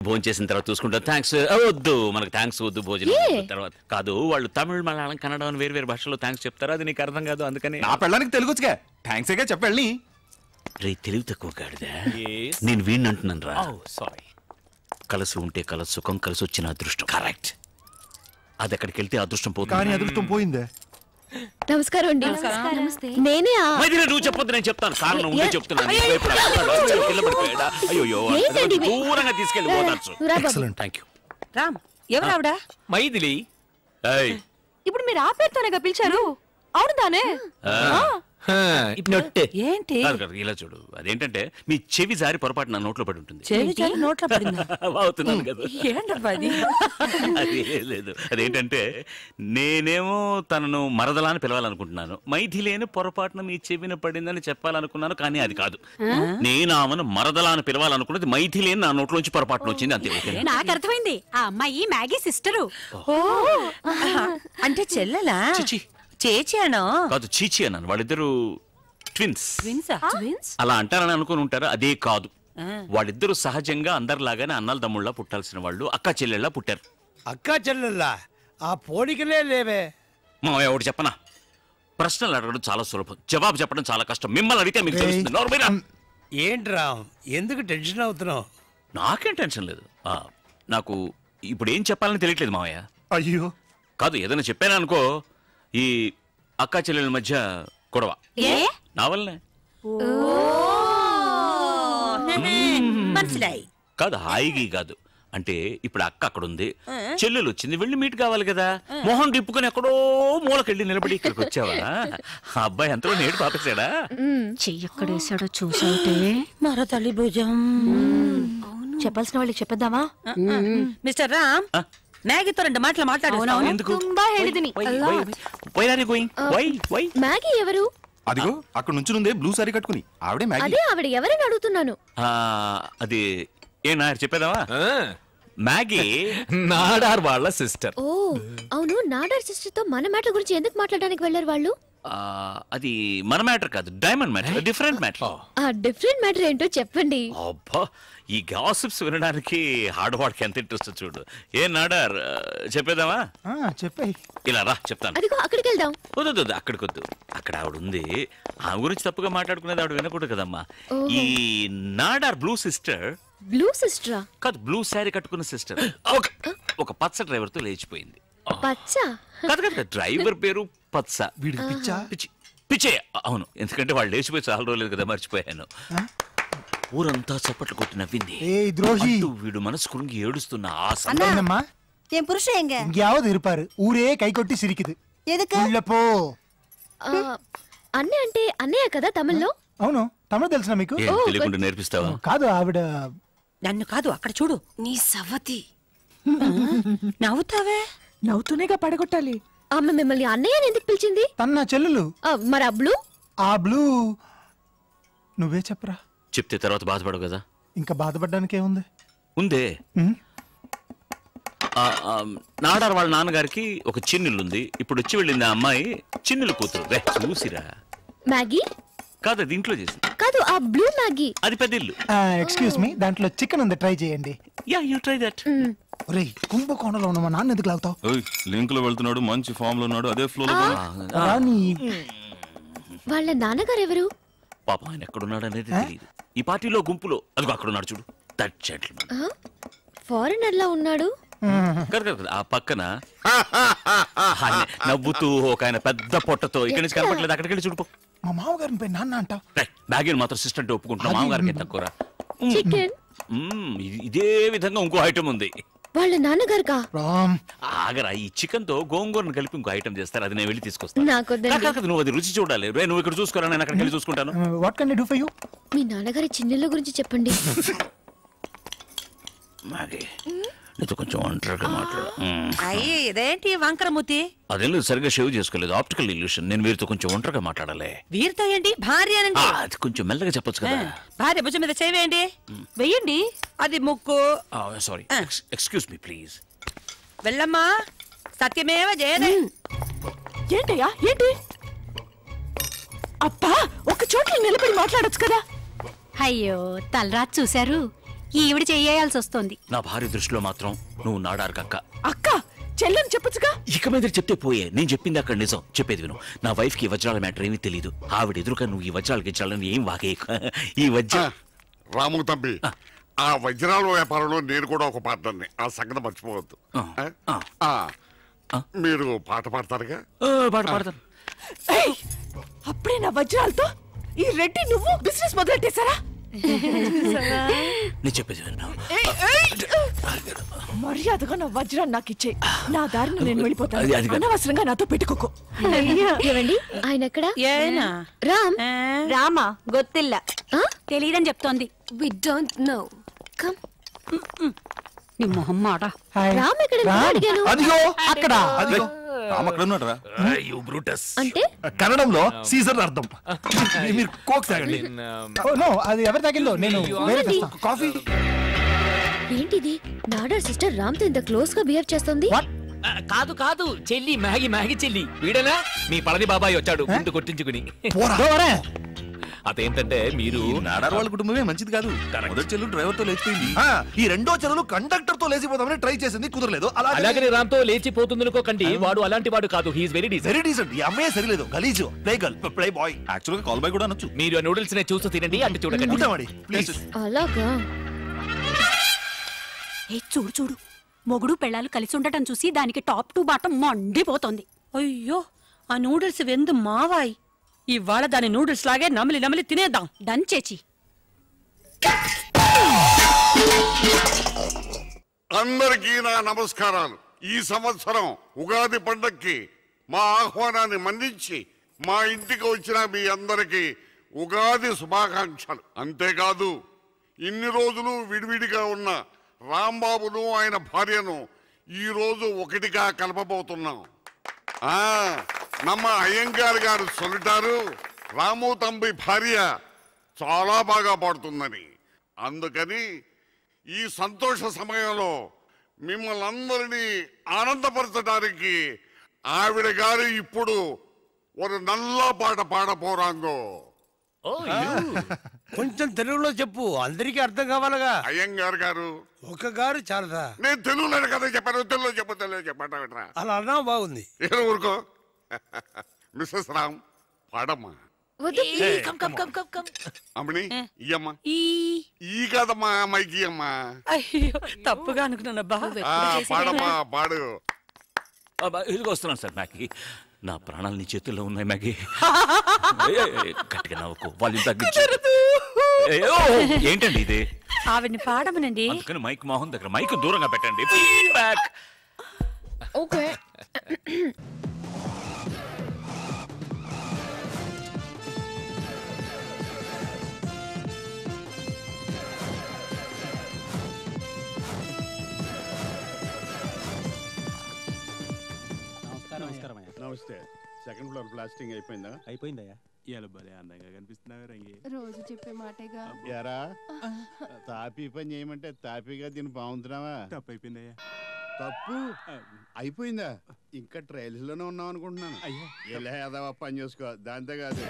భోజనం చేసిన తర్వాత చూసుకుంటా. థ్యాంక్స్ వద్దు, మనకు థ్యాంక్స్ వద్దు. భోజనం తర్వాత కాదు, వాళ్ళు తమిళ, మలయాళం, కన్నడ అని వేరు భాషలో థ్యాంక్స్ చెప్తారు. అది నీకు అర్థం కాదు, అందుకని. నా పెళ్ళడానికి తెలుగుగా థ్యాంక్స్గా చెప్పాలి. రే తెలివి తక్కువ కాడిదా, నేను వీడిని అంటున్నాను రా. సారీ. కలిసి ఉంటే కల సుఖం, కలిసి వచ్చిన అదృష్టం. కరెక్ట్. అది అక్కడికి వెళ్తే అదృష్టం పోతుంది. కానీ అదృష్టం పోయిందే. నమస్కారం అండి. నమస్తే. నేనే నువ్వు చెప్పొద్దు, నేను చెప్తాను. కారణం ఉంటే చెప్తున్నాను. అయ్యో దూరంగా తీసుకెళ్ళి పోతాచ్చు. Thank you. రామ్, ఎవరు ఆవిడ? మైథిలి. ఇప్పుడు మీరు ఆ పేరుతోనే పిలిచారు? అవును దానే. ఏంటి ఇలా చూడు, అదేంటంటే మీ చెవి జారి పొరపాటు నా నోట్లో పడి ఉంటుంది. నోట్లో పడిందా? అవుతున్నాను కదా. ఏంటబ్బా అది? అది లేదు, అదేంటంటే నేనేమో తనను మరదలా అని పిలవాలనుకుంటున్నాను. మైథిలేని పొరపాటున మీ చెవిన పడిందని చెప్పాలనుకున్నాను, కానీ అది కాదు. నేను ఆమెను మరదలా అని పిలవాలనుకున్నది, మైథిలేని నా నోట్లోంచి పొరపాటున వచ్చింది, అంతే. నాకు అర్థమైంది, ఆ అమ్మాయి మ్యాగీ సిస్టరు. అంటే చెల్లెలా? చేచాను కాదు, చీచి అన్నాను. వాళ్ళిద్దరు ట్విన్స్. ట్విన్స్ అలా అంటారని అనుకుని ఉంటారు, అదే కాదు. వాళ్ళిద్దరూ సహజంగా అందరిలాగానే అన్నల తమ్ముళ్ళ పుట్టాల్సిన వాళ్ళు, అక్క చెల్లెళ్ళ పుట్టారు. అక్క చెల్లెళ్ళ ఆ పోలికలే లేవే. మావయ్య ఒకటి చెప్పనా, ప్రశ్నలు అడగడం చాలా సులభం, జవాబు చెప్పడం చాలా కష్టం. మిమ్మల్ని అడిగితే మీకు తెలుస్తుంది. ఏంట్రా ఎందుకు టెన్షన్ అవుతున్నావు? నాకేం టెన్షన్ లేదు. నాకు ఇప్పుడు ఏం చెప్పాలని తెలియట్లేదు మావయ్య. అయ్యో కాదు, ఏదైనా చెప్పాను అనుకో, ఈ అక్క చెల్లెల మధ్య గొడవ నా వల్లనే. కాదు, హాయిగా కాదు. అంటే ఇప్పుడు అక్క అక్కడ ఉంది, చెల్లెలు వచ్చింది, వెళ్ళి మీట్ కావాలి కదా. మొహం తిప్పుకొని ఎక్కడో మూలకెళ్ళి నిలబడి ఇక్కడికి వచ్చావా? అబ్బాయి ఎంతలో నేడు పాపేశాడా? చెయ్యక్కడేసాడో చూసావుటే మరో తల్లి భుజం. చెప్పాల్సిన వాళ్ళకి చెప్పేద్దామా? మిస్టర్ రామ్, మ్యాగీతో 2 మాటలు మాట్లాడు. ఎందుకు? మ్యాగీ ఎవరు? అదిగో అక్కడ నుంచి బ్లూ సారీ కట్టుకుని ఆవిడే మ్యాగీ. అదే ఆవిడ ఎవరని అడుగుతున్నాను. అది ఏనా చెప్పేదావా? మ్యాగీ నాడార్ వాళ్ళ సిస్టర్. ఓ అవును, నాడార్ సిస్టర్ తో మన మ్యాటర్ గురించి ఎందుకు మాట్లాడడానికి వెళ్ళారు వాళ్ళు? అది మన మ్యాటర్ కాదు, డైమండ్ మ్యాటర్, డిఫరెంట్ మ్యాటర్. ఆ డిఫరెంట్ మ్యాటర్ ఏంటో చెప్పండి. అబ్బా, ఈ గాసిప్స్ వినడానికి ఆడవాడికి ఎంత ఇంట్రెస్ట్ చూడు. ఏ నాడార్ చెప్పేదామా? చెప్పే. ఇలా రా చెప్తాను. అదిగో అక్కడికి వెళ్దాం. వద్దు, అక్కడికి వద్దు. అక్కడ ఆవిడ ఉంది, ఆమె గురించి తప్పుగా మాట్లాడుకునేది ఆవిడ వినకూడదు కదమ్మా. ఈ నాడార్ బ్లూ సిస్టర్. బ్లూ సిస్టరా? కాదు, బ్లూ శారీ కట్టుకున్న సిస్టర్ ఒక పచ్చ డ్రైవర్ తో లేచిపోయింది. పచ్చ? కాదు కదా, డ్రైవర్ పేరు పచ్చ. పిచ్చే. అవును, ఎందుకంటే వాళ్ళు లేచిపోయి చాలా రోజులేదు కదా, మర్చిపోయాను. ఊరంతా చప్పట్లు కొట్టి నవ్వింది. వీడు మనసు కురుంగి ఏడుస్తున్న ఆ அண்ணா என் புருஷன் எங்க? எங்கயாவது இருப்பாரு. ஊரே கை கொட்டி சிரிக்குது. எதுக்கு? உள்ள போ. అన్నయ్య అంటే అన్నయ్య కదా తమిళ్లో? అవును, తమిళ తెలుసా మీకు? తెలియకుండా నేర్పిస్తావా? కాదు, ఆవిడ నన్ను కాదు, అక్కడ చూడు. నీ సవతి. నవ్వుతావే? నవ్వుతూనేగా పడగొట్టాలి. ఆమె మిమ్మల్ని అన్నయ్య అని ఎందుకు పిలిచింది? తన చెల్లెలు. మరి ఆ బ్లూ? ఆ బ్లూ నువ్వే చెప్పరా. చెప్తే తర్వాత బాధపడవు కదా. ఇంకా బాధపడడానికి ఏముంది? ఉందే. నాడార్ వాళ్ళ నాన్నగారికి ఒక చిన్నిల్లుంది. ఇప్పుడు వచ్చి వెళ్ళింది ఆ అమ్మాయి చిన్నిల్లు కూతురు. చూసిరా. మ్యాగీ కాదు, అది ఇంట్లో చేసింది. కాదు, ఆ బ్లూ మ్యాగీ. అది పెద్ద ఇల్లు. ఎక్స్క్యూజ్ మీ, దాంట్లో చికెన్ ఉంది, ట్రై చేయండి. Yeah, you try that. ఒరేయ్, కుంభకోణంలో ఉన్న మా నాన్న ఎందుకు లాగుతావు? లింక్ లో వెళ్తున్నాడు, మంచి ఫామ్ లో ఉన్నాడు, అదే ఫ్లో లో. వాళ్ళ నాన్నగారు ఎవరు? పాపం ఆయన ఎక్కడున్నాడు అనేది తెలియదు. ఈ పార్టీలో గుంపులో అదిగో అక్కడ ఉన్నాడు చూడు, దట్ జెంటిల్మన్. ఫారినర్ లా ఉన్నాడు. ఆ పక్కన నవ్వుతూ ఒక ఆయన పెద్ద పొట్టతో ఇక్కడి నుంచి కనపట్లేదు, అక్కడికి వెళ్ళి చూడుకో. మా మామగారిని పోయి నాన్న అంటావు. బ్యాగీని మాత్రం సిస్టర్ ఒప్పుకుంటున్నా, మామగారికి తక్కువ. చికెన్ ఇదే విధంగా ఇంకో ఐటమ్ ఉంది. వాళ్ళ నాన్నగారుగా? ఆగరా, ఈ చికెన్ తో గోంగూరను కలిపి ఇంకో ఐటమ్ చేస్తారు, అది నేను వెళ్ళి తీసుకొస్తాను. నువ్వు అది రుచి చూడాలి. నువ్వు ఇక్కడ చూసుకోరా, నేను అక్కడికి వెళ్ళి చూసుకుంటాను. What can I do for you? మీ నాన్నగారి చిన్నెళ్ళ గురించి చెప్పండి. నీతో కొంచెం ఒంటరిగా మాట్లాడు. అయ్యే, ఇదేంటి వంకరమూతి? అదేం లేదు, సరిగ్గా షేవ్ చేసుకోలేదు, ఆప్టికల్ ఇల్యూషన్. నేను వీరితో కొంచెం ఒంటరిగా మాట్లాడాలి. వీరితో ఏంటి? భార్య అనండి. అది కొంచెం మెల్లగా చెప్పొచ్చు కదా. భార్య భుజం మీద చేయండి. వెయ్యండి. అది ముక్కు. Sorry, excuse me please. వెళ్ళమ్మా, సత్యమేవ జయదే. ఏంటయ్యా, ఏంటి? అబ్బా, ఒక చోట్ల నిలబడి మాట్లాడొచ్చు కదా. అయ్యో, తలరాత్ చూశారు. ఈవిడ చేయాల్సి వస్తుంది. నా భార్య దృష్టిలో మాత్రం నువ్వు నాడారు కక్క. అక్క చెల్లని చెప్పొచ్చుగా. ఇక మీద చెప్తే పోయే, నేను చెప్పింది అక్కడ నిజం. చెప్పేది విను. నా వైఫ్ కి వజ్రాల మ్యాటర్ ఏమీ తెలియదు. ఆవిడ ఎదురుగా నువ్వు ఈ వజ్రాలు గిజ్రాలని ఏం వాగే. ఈ వజ్ర రాము తంబి, ఆ వజ్రాల వ్యాపారంలో నేను కూడా ఒక పార్ట్నర్ని. ఆ సంగతి మర్చిపోవద్దు. మీరు పాట పాడతారుగా? పాట పాడతాను. ఏయ్, అప్పుడే నా వజ్రాలతో ఈ రెడ్డి నువ్వు బిజినెస్ మొదలెట్టేశారా? నేను చెప్పేది విను. మర్యాదగా నా వజ్రాన్ని నాకు ఇచ్చే. నా దారిని నేను వెళ్ళిపోతాను. అనవసరంగా నాతో పెట్టుకోకు. ఏవండి ఆయన ఎక్కడ? రామ్ రామా గొత్తిల్ల తెలియదని చెప్తోంది. We don't know. కమ్. నీ మొహం మాట. రామ్ ఎక్కడ అడిగాను. అదిగో అక్కడ. అదిగో రామ్ అక్కడ ఉన్నాడు రా. You Brutus. అంటే కన్నడంలో సీజర్ అర్థం. మీరు కోక్ తాగండి. నో, అది ఎవరి తాగిందో నేను వేరే తెస్తా. కాఫీ. ఏంటిది? నాడర్ సిస్టర్ రామ్ తో ఇంత క్లోజ్ గా బిహేవ్ చేస్తుంది. కాదు కాదు చెల్లి, మ్యాగీ చెల్లి. వీడనా మీ పళని బాబాయ్ వచ్చాడు ముందు కొట్టించుకుని. అదేంటంటే మీరు నాడార్ వాళ్ళ కుటుంబమే మంచిది కాదు. మొదటి చెల్లు డ్రైవర్ తో లేచిపోయింది. ఈ రెండో చెల్లెలు కండక్టర్ తో లేచిపోదామని ట్రై చేసింది, కుదరలేదు. అలాగనే రామ్ తో లేచిపోతుంది అనుకోకండి. వాడు అలాంటి వాడు కాదు. He's very decent. Very decent. ఈ అమ్మాయి సరిలేదు. గలీజు. Play girl, play boy. Actual గా కాల్ బాయ్ కూడా అనొచ్చు. మీరు ఆ నూడిల్స్ నే చూస్తూ తినండి, అంటే చూడకండి. ఉంటామండి ప్లీజ్. అలాగా. ఏ చూడు చూడు, మొగుడు పెళ్ళాలు కలిసి ఉండటం చూసి దానికి టాప్ టు బాటం మండిపోతోంది. అయ్యో, ఆ నూడిల్స్ వెందు మావాయి. ఇవాళ దాని నూడిల్స్ లాగే నమిలి నమిలి తినేద్దాం. డన్ చేచి. అందరికీ నా నమస్కారాలు. ఈ సంవత్సరం ఉగాది పండక్కి మా ఆహ్వానాన్ని మన్నించి మా ఇంటికి వచ్చిన మీ అందరికీ ఉగాది శుభాకాంక్షలు. అంతేకాదు, ఇన్ని రోజులు విడివిడిగా ఉన్న రాంబాబును ఆయన భార్యను ఈ రోజు ఒకటిగా కలపబోతున్నాం. నమ్మ అయ్యంగార్ గారు సొలిటారు రాము తంబి భార్య చాలా బాగా పాడుతుందని. అందుకని ఈ సంతోష సమయంలో మిమ్మల్ని అందరినీ ఆనందపరచడానికి ఆవిడ గారు ఇప్పుడు ఒక నల్ల పాట పాడపోరాంగో. కొంచెం తెలుగులో చెప్పు, అందరికీ అర్థం కావాలగా. అయ్యంగార్ గారు ఒక గారు చాలదా? నేను తెలుగులో కదా చెప్పాను. తెలుగులో చెప్పండి. అలా అన్నా బాగుంది. ఊరుకో. మిస్సెస్ రామ్ పాడమ్మా. అమ్మని ఇయ్యమ్మా. ఈ కదమ్మా అమ్మాయికి అమ్మా. అయ్యో, తప్పుగా అనుకున్నానబ్బా. పాడమ్మా, పాడు. ఇదిగో వస్తున్నాను సార్. మ్యాగీ, నా ప్రాణాలు నీ చేతుల్లో ఉన్నాయి మ్యాగీ. గట్టిగా నవ్వుకో, వాళ్ళు తగ్గించు. ఏంటండి ఇది? ఆవిడ్ని పాడమనండి. అందుకని మైక్ మోహన్ దగ్గర మైక్ దూరంగా పెట్టండి. ఫీడ్బ్యాక్. ఓకే. నమస్తే. సెకండ్ ఫ్లోర్ ప్లాస్టింగ్ అయిపోయిందా? అయిపోయిందయ్యా. ఇవాళ భలే అందంగా కనిపిస్తున్నావు రంగి. రోజు చెప్పే మాటేగా. యారా, తాపీ పని చేయమంటే తాపీగా దీన్ని బాగుంటున్నావా? తప్పు అయిపోయిందయ్యా. తప్పు అయిపోయిందా? ఇంకా ట్రయల్స్ లోనే ఉన్నాం అనుకుంటున్నాను. అయ్యా, ఇలా ఏదో పని చేసుకో. దాంతో కాదు,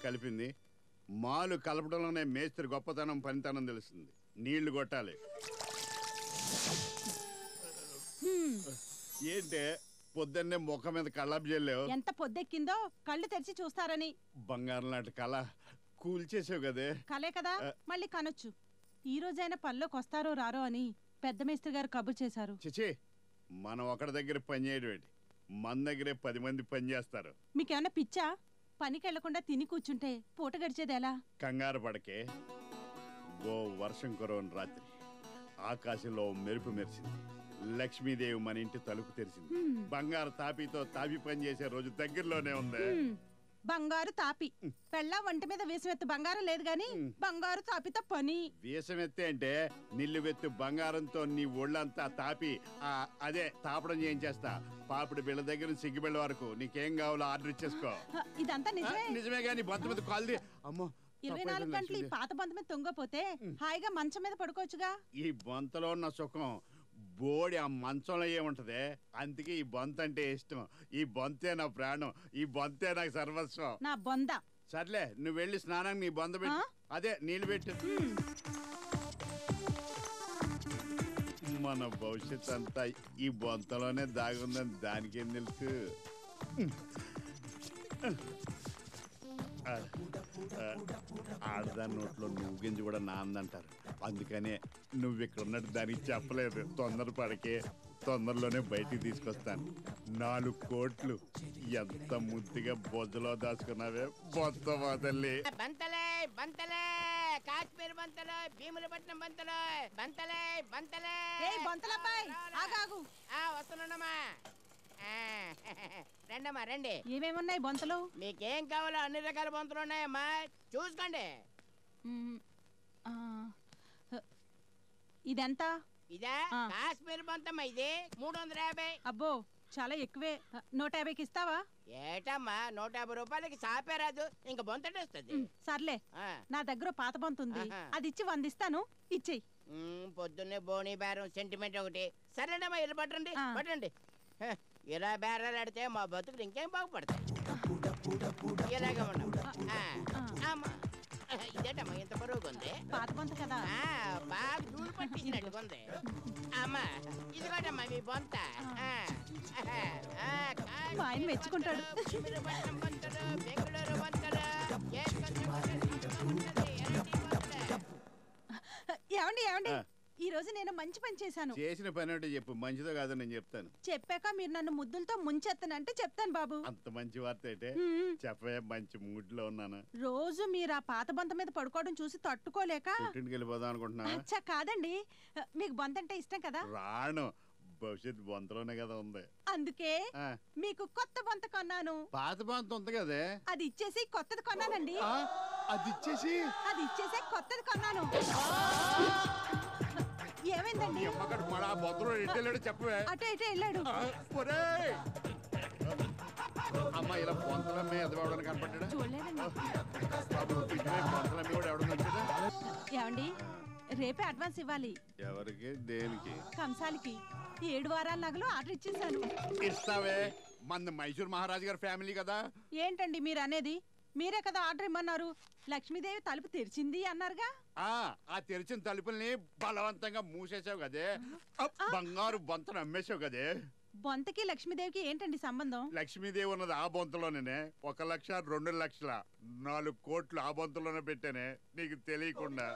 కలిపింది. మాలు కలపడంలోనే మేస్త్రి గొప్పతనం, పనితనం తెలుస్తుంది. నీళ్లు కొట్టాలి. ఏంటే పొద్దున్నే ముఖం మీద కళ్ళాపు చేయలేవు? ఎంత పొద్దెక్కిందో కళ్ళు తెరిచి చూస్తారని. బంగారం లాంటి కళ కూల్చేసావు కదే. కలే కదా, మళ్ళీ కనొచ్చు. ఈ రోజైనా పనిలోకి వస్తారో రారో అని పెద్ద మేస్త్రి గారు కబురు చేశారు. చిచి, మనం ఒకరి దగ్గర పని చేయడం, మన దగ్గరే 10 మంది పని చేస్తారు. మీకేమన్నా పిచ్చా? పనికి వెళ్లకుండా తిని కూర్చుంటే పూట గడిచేది ఎలా? కంగారు పడకే. ఓ వర్షం కురవని రాత్రి ఆకాశంలో మెరుపు మెరిసింది. లక్ష్మీదేవి మన ఇంటి తలుపు తెరిచింది. బంగారు తాపితో తాపి పని చేసే రోజు దగ్గరలోనే ఉంది. బంగారు తాపి పెళ్ళ వంట మీద వేసమెత్తు బంగారం లేదు గాని బంగారు తాపితో పని. వేసమెత్తే అంటే నిల్లువెత్తు బంగారంతో నీ ఒళ్ళంతా తాపి అదే తాపడం చేయించేస్తా. పాపిడి బిళ్ళ దగ్గర సిగ్గి బిళ్ళ వరకు నీకేం కావాలో ఆర్డర్ ఇచ్చేసుకో. ఇదంతా నిజమే. నిజమే గాని బొంత మీద కాల్ది. అమ్మో, 24 గంటలు ఈ పాత బొంత మీద తొంగపోతే హాయిగా మంచం మీద పడుకోవచ్చుగా. ఈ బొంతలో ఉన్న సుఖం బోడి ఆ మంచంలో ఏముంటది. అందుకే ఈ బొంత అంటే ఇష్టం. ఈ బొంతే నా ప్రాణం, ఈ బొంతే నాకు సర్వస్వం. నా బొంద. సర్లే నువ్వు వెళ్ళి స్నానానికి నీ బొంద పెట్టు. అదే నీళ్ళు పెట్టు. మన భవిష్యత్ అంతా ఈ బొంతలోనే దాగుందని దానికేం తెలుసు. ఆడదాని నోట్లో నువ్వు గింజి కూడా నాందంటారు. అందుకనే నువ్వు ఇక్కడ ఉన్నట్టు దానికి చెప్పలేదు. తొందరపడకే, తొందరలోనే బయటికి తీసుకొస్తాను. 4 కోట్లు ఎంత ముద్దుగా బొజ్జలో దాచుకున్నావే బొత్త వదల్లి. బంతలే బంతలే కాశ్మీర్ బంతలు, భీములపట్నం బంతలు, బంతలే బంతలే. వస్తున్నానమ్మా. రండమ్మా రండి. ఏమేమున్నాయి బొంతలు? మీకేం కావాలో అన్ని రకాల బొంతలు ఉన్నాయమ్మా, చూసుకోండి. ఇదెంత? ఇదే కాశ్మీర్ బొంతమ్మా, ఇది 350. అబ్బో చాలా ఎక్కువే. 150కి ఇస్తావా? ఏటమ్మా 150 రూపాయలకి సాపే రాదు, ఇంకా బొంతటేస్తుంది. సర్లే, నా దగ్గర పాత బొంత ఉంది, అది ఇచ్చి 100 ఇస్తాను, ఇచ్చేయి. పొద్దున్నే బోని బేరం సెంటిమెంట్ ఒకటి. సరేనమ్మా ఇల్లు పట్టండి పట్టండి. ఇలా బేరాలు ఆడితే మా బతుకులు ఇంకేం బాగుపడతాయి. ఇలాగే ఉన్నాం. ఇదేటమ్మా ఇంత బరువుగా ఉంది? పాత బొంత కదా, బాగా ధూళి పట్టించినట్టుగా ఉంది. అమ్మా ఇదిగోటమ్మా మీ బొంత. మా ఆయన మెచ్చుకుంటాడు. బెంగళూరు బొంతలు. ఏమండి ఏమండి, ఈ రోజు నేను మంచి పని చేశాను. చేసిన పని అంటే చెప్పు, మంచిదో కాదో నేను చెప్తాను. చెప్పాక మీరు నన్ను ముద్దులతో ముంచెత్తనంటే చెప్తాను బాబు. అంత మంచి వార్త అయితే చెప్పే, మంచి మూడ్ లో ఉన్నాను. రోజు మీరు ఆ పాత బొంత మీద పడుకోవడం చూసి తట్టుకోలేక పుట్టింటికి వెళ్ళిపోదాం అనుకుంటున్నా. అచ్చా కాదండి, మీకు బొంత అంటే ఇష్టం కదా. రాను, భవిష్యత్ బొంతలోనే కదా ఉంది. అందుకే మీకు కొత్త బొంత కొన్నాను. పాత బొంత ఉంది కదే, అది ఇచ్చేసి కొత్తది కొన్నానండి. అది ఇచ్చేసి కొత్తది కొన్నాను. ఏమైందండి? చెప్పవే. అటు ఇటు వెళ్ళాడు. అమ్మా ఇలా బొంతలమ్మే ఎదవడానికి కనపడ్డా? ఏమండి రేపే అడ్వాన్స్ ఇవ్వాలి. ఎవరికి దేనికి? కంసాలికి 7 వారాల నగలు ఆర్డర్ ఇచ్చేసాను. ఇస్తావే, మన మైసూర్ మహారాజు గారి ఫ్యామిలీ కదా. ఏంటండి మీరు అనేది? మీరే కదా ఆర్డర్ ఇమ్మన్నారు. లక్ష్మీదేవి తలుపు తెరిచింది అన్నారుగా. ఆ తెరిచిన తలుపుల్ని బలవంతంగా మూసేసావు కదే, బంగారు బొంతను అమ్మేసావు కదే. బొంతకి లక్ష్మీదేవికి ఏంటండి సంబంధం? లక్ష్మీదేవి ఉన్నది ఆ బొంతలోనే. 1 లక్ష 2 లక్షల 4 కోట్లు ఆ బొంతలోనే పెట్టానే, నీకు తెలియకుండా.